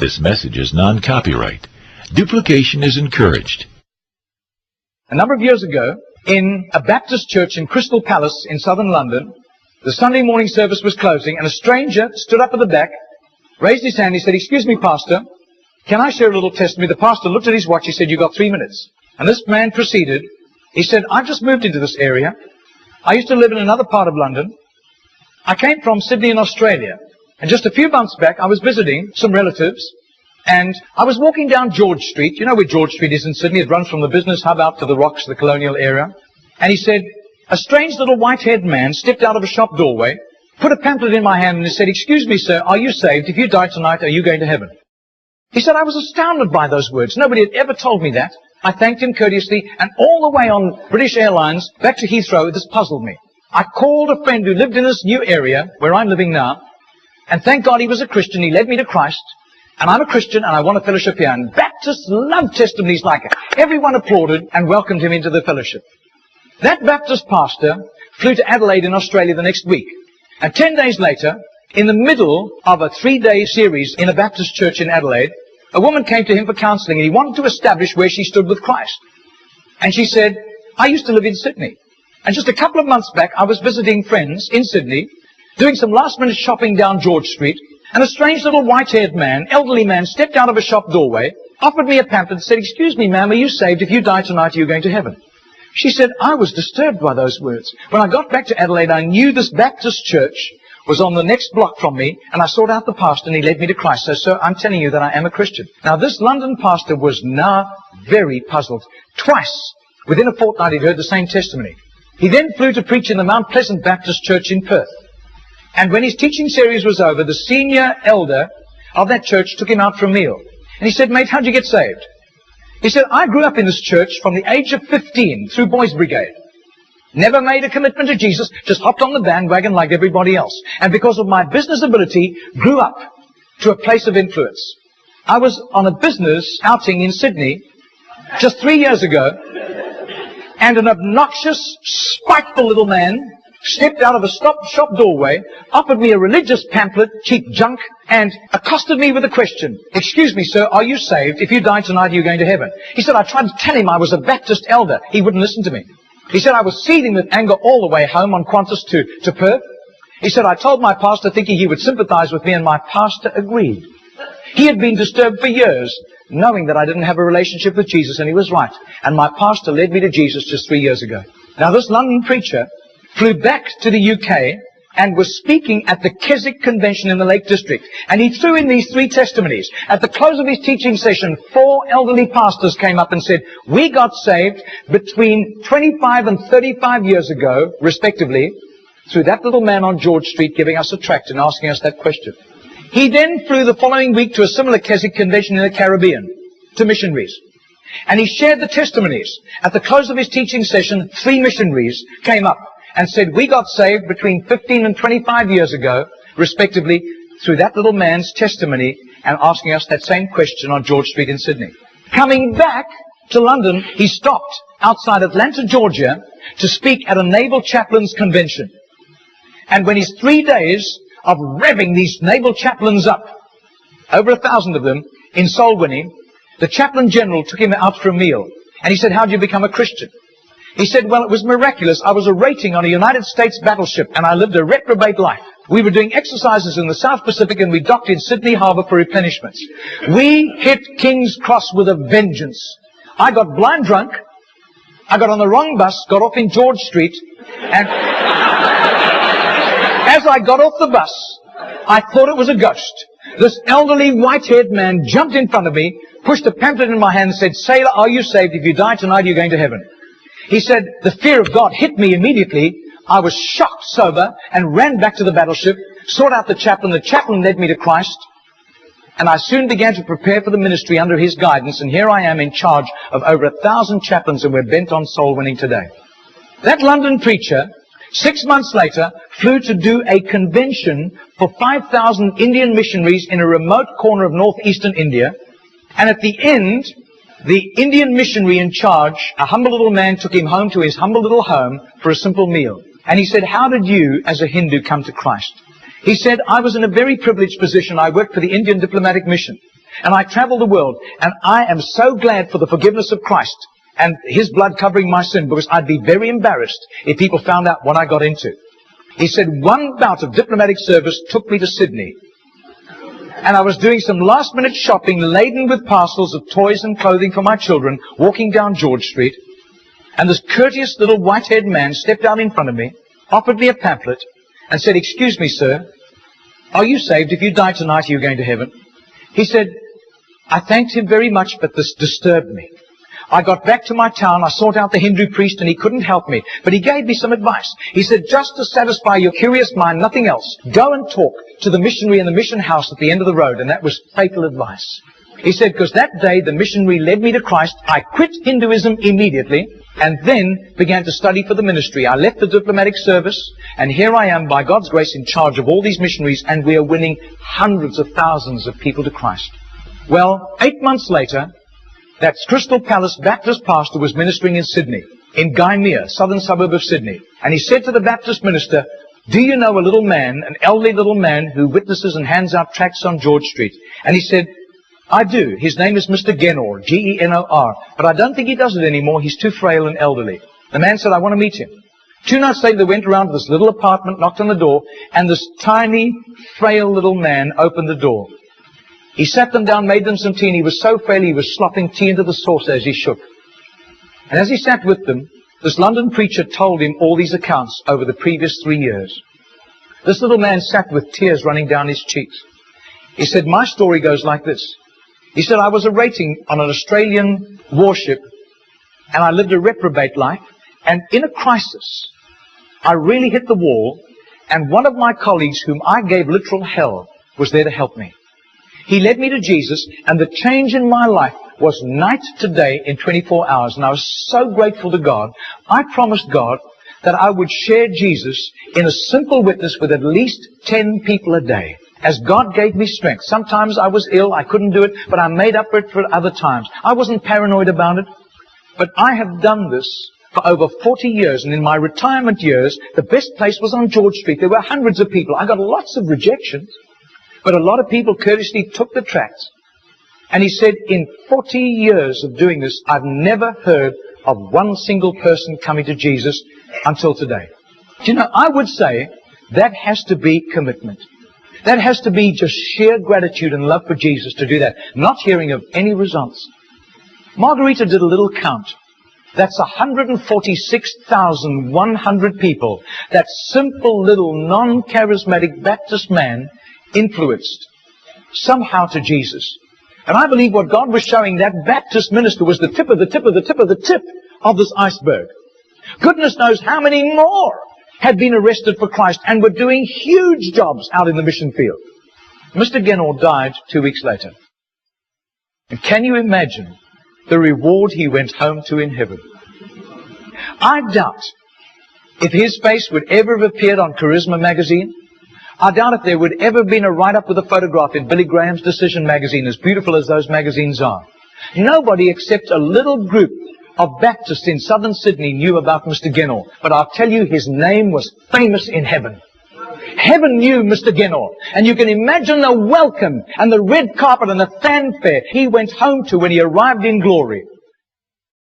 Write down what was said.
This message is non-copyright. Duplication is encouraged. A number of years ago, in a Baptist church in Crystal Palace in southern London, the Sunday morning service was closing, and a stranger stood up at the back, raised his hand, he said, "Excuse me, Pastor, can I share a little testimony?" The pastor looked at his watch, he said, "You've got 3 minutes." And this man proceeded. He said, "I've just moved into this area. I used to live in another part of London. I came from Sydney in Australia. And just a few months back, I was visiting some relatives. And I was walking down George Street. You know where George Street is in Sydney? It runs from the business hub out to the rocks, the colonial area. And he said, a strange little white-haired man stepped out of a shop doorway, put a pamphlet in my hand, and he said, "Excuse me, sir, are you saved? If you die tonight, are you going to heaven?" He said, I was astounded by those words. Nobody had ever told me that. I thanked him courteously, and all the way on British Airlines back to Heathrow, this puzzled me. I called a friend who lived in this new area where I'm living now, and thank God he was a Christian. He led me to Christ. And I'm a Christian, and I want a fellowship here. And Baptists love testimonies like it. Everyone applauded and welcomed him into the fellowship. That Baptist pastor flew to Adelaide in Australia the next week. And 10 days later, in the middle of a 3-day series in a Baptist church in Adelaide, a woman came to him for counseling, and he wanted to establish where she stood with Christ. And she said, "I used to live in Sydney. And just a couple of months back, I was visiting friends in Sydney, doing some last-minute shopping down George Street, and a strange little white-haired man, elderly man, stepped out of a shop doorway, offered me a pamphlet, and said, 'Excuse me, ma'am, are you saved? If you die tonight, are you going to heaven?'" She said, I was disturbed by those words. When I got back to Adelaide, I knew this Baptist church was on the next block from me, and I sought out the pastor, and he led me to Christ. So, sir, I'm telling you that I am a Christian. Now, this London pastor was now very puzzled. Twice, within a fortnight, he'd heard the same testimony. He then flew to preach in the Mount Pleasant Baptist Church in Perth. And when his teaching series was over, the senior elder of that church took him out for a meal. And he said, "Mate, how'd you get saved?" He said, "I grew up in this church from the age of 15 through Boys Brigade. Never made a commitment to Jesus, just hopped on the bandwagon like everybody else. And because of my business ability, grew up to a place of influence. I was on a business outing in Sydney just 3 years ago, and an obnoxious, spiteful little man stepped out of a shop doorway, offered me a religious pamphlet, cheap junk, and accosted me with a question. 'Excuse me, sir, are you saved? If you die tonight, are you going to heaven?' He said, I tried to tell him I was a Baptist elder. He wouldn't listen to me. He said, I was seething with anger all the way home on Qantas to Perth. He said, I told my pastor thinking he would sympathize with me, and my pastor agreed. He had been disturbed for years, knowing that I didn't have a relationship with Jesus, and he was right. And my pastor led me to Jesus just 3 years ago." Now, this London preacher flew back to the UK and was speaking at the Keswick Convention in the Lake District. And he threw in these 3 testimonies. At the close of his teaching session, 4 elderly pastors came up and said, "We got saved between 25 and 35 years ago, respectively, through that little man on George Street giving us a tract and asking us that question." He then flew the following week to a similar Keswick Convention in the Caribbean, to missionaries. And he shared the testimonies. At the close of his teaching session, 3 missionaries came up and said, "We got saved between 15 and 25 years ago, respectively, through that little man's testimony and asking us that same question on George Street in Sydney." Coming back to London, he stopped outside Atlanta, Georgia, to speak at a naval chaplains convention. And when his 3 days of revving these naval chaplains up, over 1,000 of them, in soul winning, the chaplain general took him out for a meal. And he said, "How did you become a Christian?" He said, "Well, it was miraculous. I was a rating on a United States battleship, and I lived a reprobate life. We were doing exercises in the South Pacific, and we docked in Sydney Harbour for replenishments. We hit King's Cross with a vengeance. I got blind drunk. I got on the wrong bus, got off in George Street, and as I got off the bus, I thought it was a ghost. This elderly, white-haired man jumped in front of me, pushed a pamphlet in my hand, and said, 'Sailor, are you saved? If you die tonight, you're going to heaven.' He said, the fear of God hit me immediately. I was shocked sober and ran back to the battleship, sought out the chaplain. The chaplain led me to Christ. And I soon began to prepare for the ministry under his guidance. And here I am in charge of over 1,000 chaplains, and we're bent on soul winning today." That London preacher, 6 months later, flew to do a convention for 5,000 Indian missionaries in a remote corner of northeastern India. And at the end, the Indian missionary in charge, a humble little man, took him home to his humble little home for a simple meal. And he said, "How did you, as a Hindu, come to Christ?" He said, "I was in a very privileged position. I worked for the Indian diplomatic mission. And I travel the world, and I am so glad for the forgiveness of Christ and His blood covering my sin, because I'd be very embarrassed if people found out what I got into. He said, one bout of diplomatic service took me to Sydney. And I was doing some last-minute shopping laden with parcels of toys and clothing for my children, walking down George Street. And this courteous little white-haired man stepped out in front of me, offered me a pamphlet, and said, "Excuse me, sir, are you saved? If you die tonight, are you going to heaven?" He said, I thanked him very much, but this disturbed me. I got back to my town, I sought out the Hindu priest, and he couldn't help me. But he gave me some advice. He said, just to satisfy your curious mind, nothing else, go and talk to the missionary in the mission house at the end of the road. And that was fatal advice. He said, because that day the missionary led me to Christ. I quit Hinduism immediately and then began to study for the ministry. I left the diplomatic service, and here I am, by God's grace, in charge of all these missionaries, and we are winning hundreds of thousands of people to Christ. Well, 8 months later, that Crystal Palace Baptist pastor was ministering in Sydney, in Gymea, southern suburb of Sydney. And he said to the Baptist minister, do you know a little man, an elderly little man who witnesses and hands out tracts on George Street? And he said, I do. His name is Mr. Genor, G-E-N-O-R. But I don't think he does it anymore. He's too frail and elderly. The man said, I want to meet him. 2 nights later, they went around to this little apartment, knocked on the door, and this tiny, frail little man opened the door. He sat them down, made them some tea, and he was so frail he was slopping tea into the saucer as he shook. And as he sat with them, this London preacher told him all these accounts over the previous 3 years. This little man sat with tears running down his cheeks. He said, my story goes like this. He said, I was a rating on an Australian warship, and I lived a reprobate life, and in a crisis, I really hit the wall, and one of my colleagues, whom I gave literal hell, was there to help me. He led me to Jesus, and the change in my life was night to day in 24 hours, and I was so grateful to God. I promised God that I would share Jesus in a simple witness with at least 10 people a day, as God gave me strength. Sometimes I was ill, I couldn't do it, but I made up for it for other times. I wasn't paranoid about it, but I have done this for over 40 years, and in my retirement years, the best place was on George Street. There were hundreds of people. I got lots of rejections, but a lot of people courteously took the tracts. And he said, in 40 years of doing this, I've never heard of one single person coming to Jesus until today. Do you know, I would say that has to be commitment. That has to be just sheer gratitude and love for Jesus to do that, not hearing of any results. Margarita did a little count. That's 146,100 people that simple little non-charismatic Baptist man influenced somehow to Jesus. And I believe what God was showing that Baptist minister was the tip of the tip of the tip of the tip of this iceberg. Goodness knows how many more had been arrested for Christ and were doing huge jobs out in the mission field. Mr. Genor died 2 weeks later. And can you imagine the reward he went home to in heaven? I doubt if his face would ever have appeared on Charisma magazine. I doubt if there would ever have been a write-up with a photograph in Billy Graham's Decision magazine, as beautiful as those magazines are. Nobody except a little group of Baptists in southern Sydney knew about Mr. Genor. But I'll tell you, his name was famous in heaven. Heaven knew Mr. Genor. And you can imagine the welcome and the red carpet and the fanfare he went home to when he arrived in glory.